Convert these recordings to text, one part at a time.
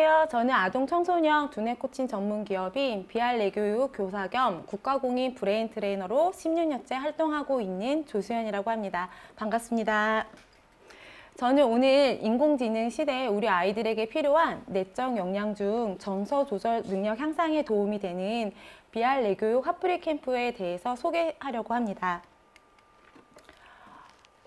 안녕하세요. 저는 아동 청소년 두뇌 코칭 전문 기업인 BR내교육 교사 겸 국가공인 브레인 트레이너로 16년째 활동하고 있는 조수연이라고 합니다. 반갑습니다. 저는 오늘 인공지능 시대에 우리 아이들에게 필요한 내적 역량 중 정서 조절 능력 향상에 도움이 되는 BR내교육 핫프리 캠프에 대해서 소개하려고 합니다.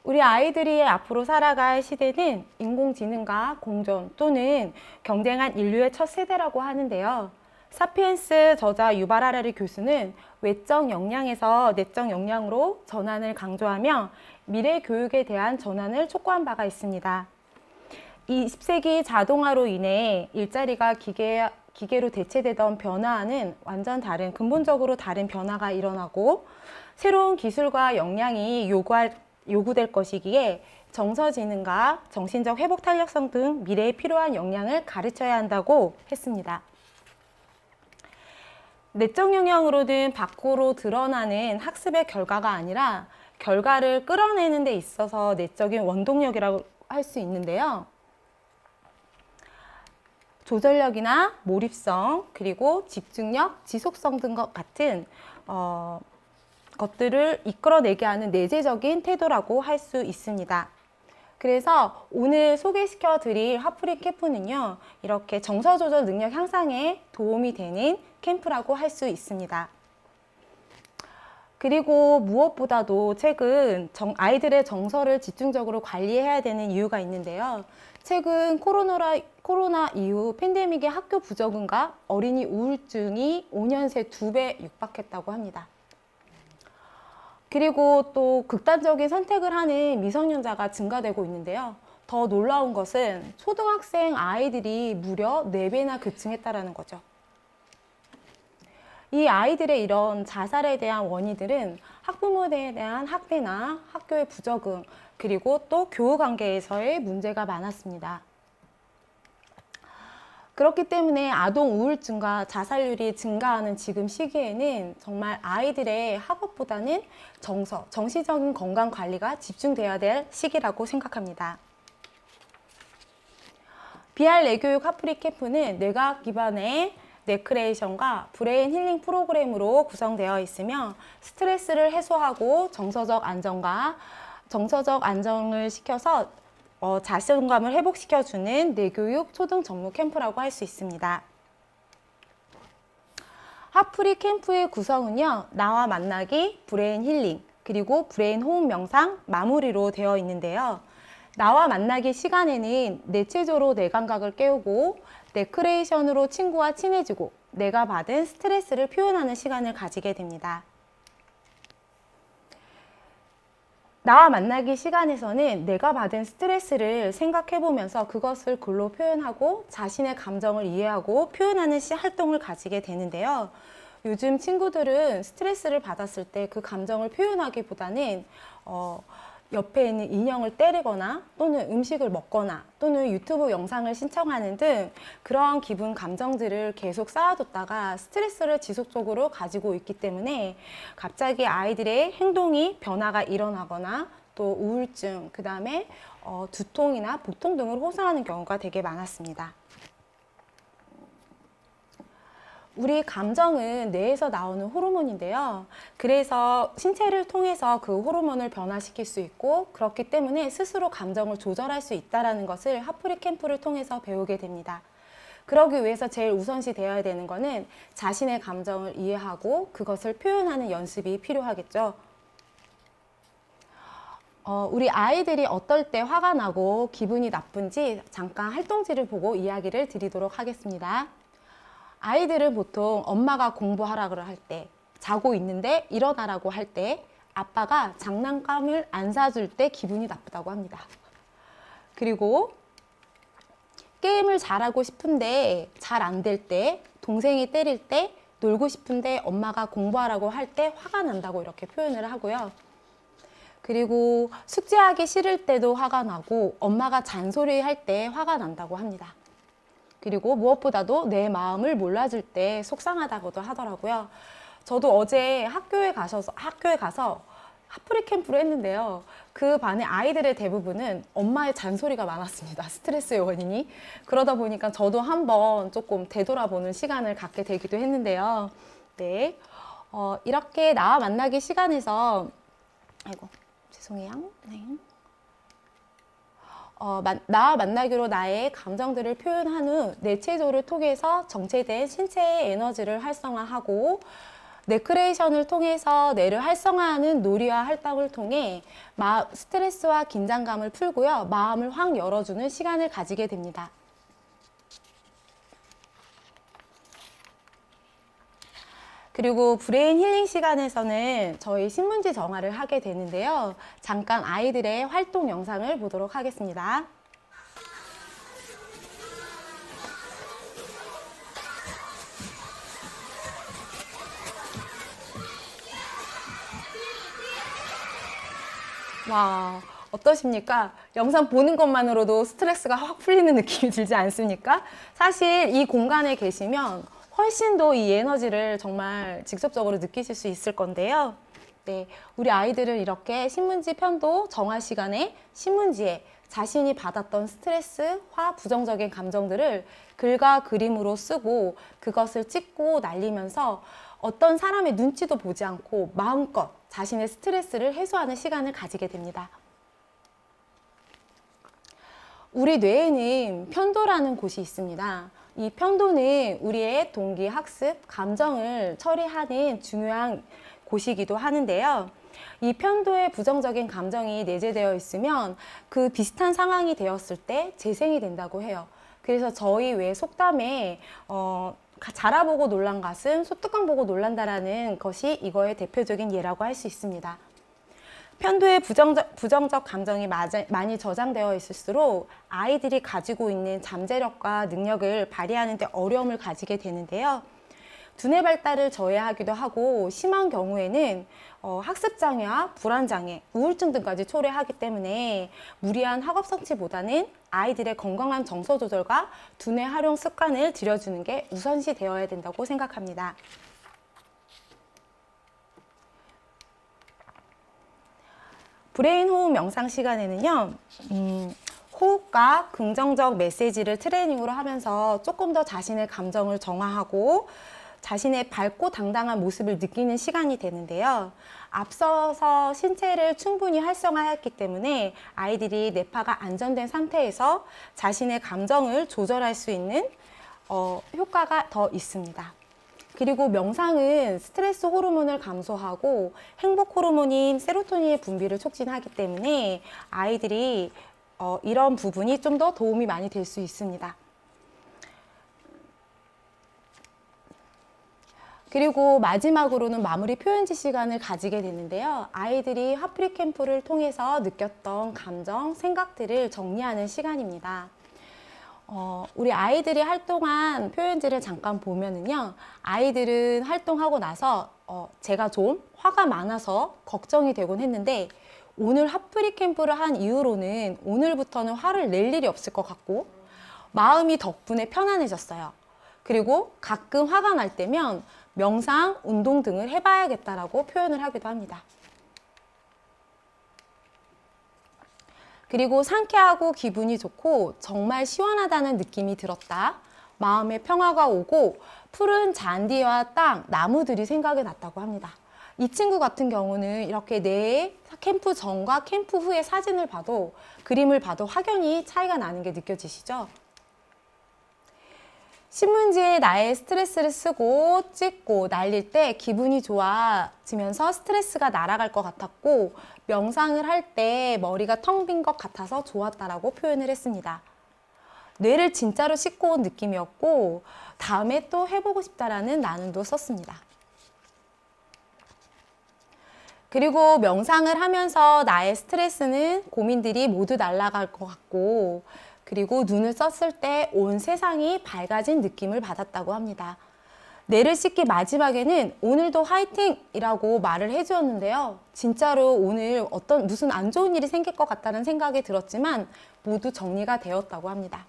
우리 아이들이 앞으로 살아갈 시대는 인공지능과 공존 또는 경쟁한 인류의 첫 세대라고 하는데요. 사피엔스 저자 유발 하라리 교수는 외적 역량에서 내적 역량으로 전환을 강조하며 미래 교육에 대한 전환을 촉구한 바가 있습니다. 20세기 자동화로 인해 일자리가 기계로 대체되던 변화와는 완전 다른 근본적으로 다른 변화가 일어나고 새로운 기술과 역량이 요구될 것이기에 정서지능과 정신적 회복 탄력성 등 미래에 필요한 역량을 가르쳐야 한다고 했습니다. 내적 역량으로는 밖으로 드러나는 학습의 결과가 아니라 결과를 끌어내는 데 있어서 내적인 원동력이라고 할 수 있는데요. 조절력이나 몰입성, 그리고 집중력, 지속성 등 것 같은 것들을 이끌어내게 하는 내재적인 태도라고 할 수 있습니다. 그래서 오늘 소개시켜 드릴 핫프리 캠프는요, 이렇게 정서조절 능력 향상에 도움이 되는 캠프라고 할 수 있습니다. 그리고 무엇보다도 최근 아이들의 정서를 집중적으로 관리해야 되는 이유가 있는데요. 최근 코로나 이후 팬데믹의 학교 부적응과 어린이 우울증이 5년 새 2배 육박했다고 합니다. 그리고 또 극단적인 선택을 하는 미성년자가 증가되고 있는데요. 더 놀라운 것은 초등학생 아이들이 무려 4배나 급증했다는 거죠. 이 아이들의 이런 자살에 대한 원인들은 학부모에 대한 학대나 학교의 부적응, 그리고 또 교우 관계에서의 문제가 많았습니다. 그렇기 때문에 아동 우울증과 자살률이 증가하는 지금 시기에는 정말 아이들의 학업보다는 정신적인 건강 관리가 집중돼야 될 시기라고 생각합니다. BR내교육 핫프리 캠프는 뇌과학 기반의 뇌크리에이션과 브레인 힐링 프로그램으로 구성되어 있으며 스트레스를 해소하고 정서적 안정을 시켜서 자신감을 회복시켜주는 뇌교육 초등 전문 캠프라고 할 수 있습니다. 핫프리 캠프의 구성은요, 나와 만나기, 브레인 힐링, 그리고 브레인 호흡 명상, 마무리로 되어 있는데요. 나와 만나기 시간에는 뇌체조로 뇌 감각을 깨우고 뇌크리에이션으로 친구와 친해지고 내가 받은 스트레스를 표현하는 시간을 가지게 됩니다. 나와 만나기 시간에서는 내가 받은 스트레스를 생각해보면서 그것을 글로 표현하고 자신의 감정을 이해하고 표현하는 활동을 가지게 되는데요. 요즘 친구들은 스트레스를 받았을 때 그 감정을 표현하기보다는 옆에 있는 인형을 때리거나 또는 음식을 먹거나 또는 유튜브 영상을 신청하는 등 그러한 기분 감정들을 계속 쌓아뒀다가 스트레스를 지속적으로 가지고 있기 때문에 갑자기 아이들의 행동이 변화가 일어나거나 또 우울증, 그 다음에 두통이나 복통 등을 호소하는 경우가 되게 많았습니다. 우리 감정은 뇌에서 나오는 호르몬인데요. 그래서 신체를 통해서 그 호르몬을 변화시킬 수 있고 그렇기 때문에 스스로 감정을 조절할 수 있다는 것을 핫프리 캠프를 통해서 배우게 됩니다. 그러기 위해서 제일 우선시 되어야 되는 것은 자신의 감정을 이해하고 그것을 표현하는 연습이 필요하겠죠. 우리 아이들이 어떨 때 화가 나고 기분이 나쁜지 잠깐 활동지를 보고 이야기를 드리도록 하겠습니다. 아이들은 보통 엄마가 공부하라고 할 때, 자고 있는데 일어나라고 할 때, 아빠가 장난감을 안 사줄 때 기분이 나쁘다고 합니다. 그리고 게임을 잘하고 싶은데 잘 안 될 때, 동생이 때릴 때, 놀고 싶은데 엄마가 공부하라고 할 때 화가 난다고 이렇게 표현을 하고요. 그리고 숙제하기 싫을 때도 화가 나고 엄마가 잔소리할 때 화가 난다고 합니다. 그리고 무엇보다도 내 마음을 몰라줄 때 속상하다고도 하더라고요. 저도 어제 학교에 가서 핫프리 캠프를 했는데요. 그 반의 아이들의 대부분은 엄마의 잔소리가 많았습니다. 스트레스의 원인이. 그러다 보니까 저도 한번 조금 되돌아보는 시간을 갖게 되기도 했는데요. 네. 이렇게 나와 만나기 시간에서, 아이고, 죄송해요. 네. 나와 만나기로 나의 감정들을 표현한 후 뇌체조를 통해서 정체된 신체의 에너지를 활성화하고 뇌크레이션을 통해서 뇌를 활성화하는 놀이와 활동을 통해 스트레스와 긴장감을 풀고요. 마음을 확 열어주는 시간을 가지게 됩니다. 그리고 브레인 힐링 시간에서는 저희 신문지 정화를 하게 되는데요. 잠깐 아이들의 활동 영상을 보도록 하겠습니다. 와, 어떠십니까? 영상 보는 것만으로도 스트레스가 확 풀리는 느낌이 들지 않습니까? 사실 이 공간에 계시면 훨씬 더 이 에너지를 정말 직접적으로 느끼실 수 있을 건데요. 네, 우리 아이들은 이렇게 신문지 편도 정화 시간에 신문지에 자신이 받았던 스트레스와 부정적인 감정들을 글과 그림으로 쓰고 그것을 찍고 날리면서 어떤 사람의 눈치도 보지 않고 마음껏 자신의 스트레스를 해소하는 시간을 가지게 됩니다. 우리 뇌에는 편도라는 곳이 있습니다. 이 편도는 우리의 동기, 학습, 감정을 처리하는 중요한 곳이기도 하는데요. 이 편도에 부정적인 감정이 내재되어 있으면 그 비슷한 상황이 되었을 때 재생이 된다고 해요. 그래서 저희 외 속담에 자라보고 놀란 가슴, 소뚜껑 보고 놀란다라는 것이 이거의 대표적인 예라고 할 수 있습니다. 편도에 부정적 감정이 많이 저장되어 있을수록 아이들이 가지고 있는 잠재력과 능력을 발휘하는 데 어려움을 가지게 되는데요. 두뇌 발달을 저해하기도 하고 심한 경우에는 학습장애와 불안장애, 우울증 등까지 초래하기 때문에 무리한 학업 성취보다는 아이들의 건강한 정서 조절과 두뇌 활용 습관을 들여주는 게 우선시 되어야 된다고 생각합니다. 브레인 호흡 명상 시간에는요, 호흡과 긍정적 메시지를 트레이닝으로 하면서 조금 더 자신의 감정을 정화하고 자신의 밝고 당당한 모습을 느끼는 시간이 되는데요. 앞서서 신체를 충분히 활성화했기 때문에 아이들이 뇌파가 안전된 상태에서 자신의 감정을 조절할 수 있는 효과가 더 있습니다. 그리고 명상은 스트레스 호르몬을 감소하고 행복 호르몬인 세로토닌의 분비를 촉진하기 때문에 아이들이 이런 부분이 좀 더 도움이 많이 될 수 있습니다. 그리고 마지막으로는 마무리 표현지 시간을 가지게 되는데요. 아이들이 핫프리 캠프를 통해서 느꼈던 감정, 생각들을 정리하는 시간입니다. 우리 아이들이 활동한 표현지를 잠깐 보면은요. 아이들은 활동하고 나서 제가 좀 화가 많아서 걱정이 되곤 했는데 오늘 핫프리 캠프를 한 이후로는 오늘부터는 화를 낼 일이 없을 것 같고 마음이 덕분에 편안해졌어요. 그리고 가끔 화가 날 때면 명상, 운동 등을 해봐야겠다라고 표현을 하기도 합니다. 그리고 상쾌하고 기분이 좋고 정말 시원하다는 느낌이 들었다. 마음의 평화가 오고 푸른 잔디와 땅, 나무들이 생각이 났다고 합니다. 이 친구 같은 경우는 이렇게 내 캠프 전과 캠프 후의 사진을 봐도 그림을 봐도 확연히 차이가 나는 게 느껴지시죠? 신문지에 나의 스트레스를 쓰고 찍고 날릴 때 기분이 좋아지면서 스트레스가 날아갈 것 같았고 명상을 할 때 머리가 텅 빈 것 같아서 좋았다라고 표현을 했습니다. 뇌를 진짜로 씻고 온 느낌이었고 다음에 또 해보고 싶다라는 나눔도 썼습니다. 그리고 명상을 하면서 나의 스트레스는 고민들이 모두 날아갈 것 같고 그리고 눈을 썼을 때 온 세상이 밝아진 느낌을 받았다고 합니다. 뇌를 씻기 마지막에는 오늘도 화이팅! 이라고 말을 해주었는데요. 진짜로 오늘 무슨 안 좋은 일이 생길 것 같다는 생각이 들었지만 모두 정리가 되었다고 합니다.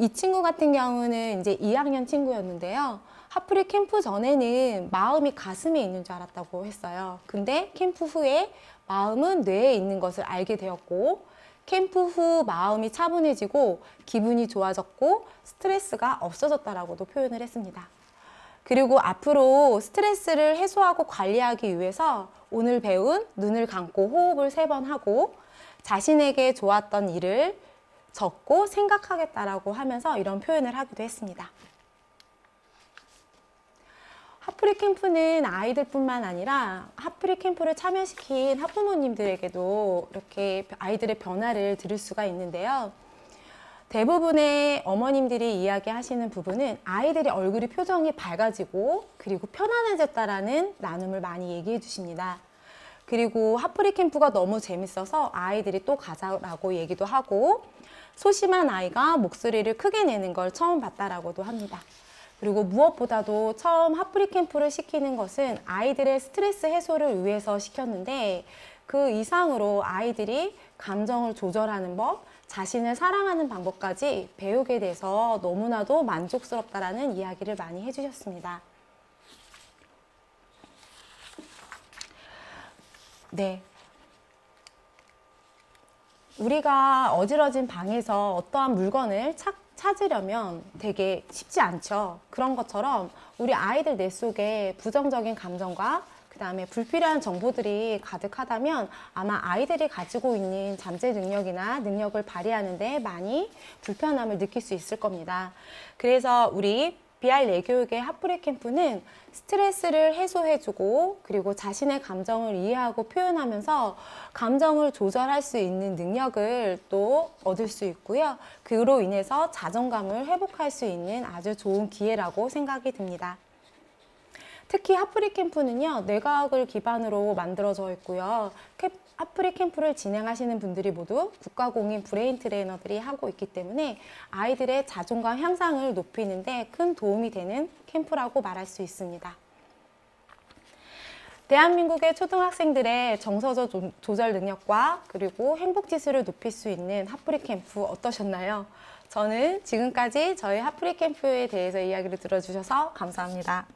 이 친구 같은 경우는 이제 2학년 친구였는데요. 핫프리 캠프 전에는 마음이 가슴에 있는 줄 알았다고 했어요. 근데 캠프 후에 마음은 뇌에 있는 것을 알게 되었고, 캠프 후 마음이 차분해지고 기분이 좋아졌고 스트레스가 없어졌다라고도 표현을 했습니다. 그리고 앞으로 스트레스를 해소하고 관리하기 위해서 오늘 배운 눈을 감고 호흡을 3번 하고 자신에게 좋았던 일을 적고 생각하겠다라고 하면서 이런 표현을 하기도 했습니다. 핫프리 캠프는 아이들뿐만 아니라 핫프리 캠프를 참여시킨 학부모님들에게도 이렇게 아이들의 변화를 들을 수가 있는데요. 대부분의 어머님들이 이야기하시는 부분은 아이들의 얼굴이 표정이 밝아지고 그리고 편안해졌다라는 나눔을 많이 얘기해 주십니다. 그리고 핫프리 캠프가 너무 재밌어서 아이들이 또 가자라고 얘기도 하고, 소심한 아이가 목소리를 크게 내는 걸 처음 봤다라고도 합니다. 그리고 무엇보다도 처음 핫프리 캠프를 시키는 것은 아이들의 스트레스 해소를 위해서 시켰는데, 그 이상으로 아이들이 감정을 조절하는 법, 자신을 사랑하는 방법까지 배우게 돼서 너무나도 만족스럽다라는 이야기를 많이 해주셨습니다. 네. 우리가 어지러진 방에서 어떠한 물건을 찾으려면 되게 쉽지 않죠. 그런 것처럼 우리 아이들 뇌 속에 부정적인 감정과 그 다음에 불필요한 정보들이 가득하다면 아마 아이들이 가지고 있는 잠재 능력이나 능력을 발휘하는 데 많이 불편함을 느낄 수 있을 겁니다. 그래서 우리 BR 내교육의 핫프리 캠프는 스트레스를 해소해주고 그리고 자신의 감정을 이해하고 표현하면서 감정을 조절할 수 있는 능력을 또 얻을 수 있고요. 그로 인해서 자존감을 회복할 수 있는 아주 좋은 기회라고 생각이 듭니다. 특히 핫프리 캠프는요, 뇌과학을 기반으로 만들어져 있고요. 핫프리 캠프를 진행하시는 분들이 모두 국가공인 브레인 트레이너들이 하고 있기 때문에 아이들의 자존감 향상을 높이는 데 큰 도움이 되는 캠프라고 말할 수 있습니다. 대한민국의 초등학생들의 정서적 조절 능력과 그리고 행복지수를 높일 수 있는 핫프리 캠프 어떠셨나요? 저는 지금까지 저희 핫프리 캠프에 대해서 이야기를 들어주셔서 감사합니다.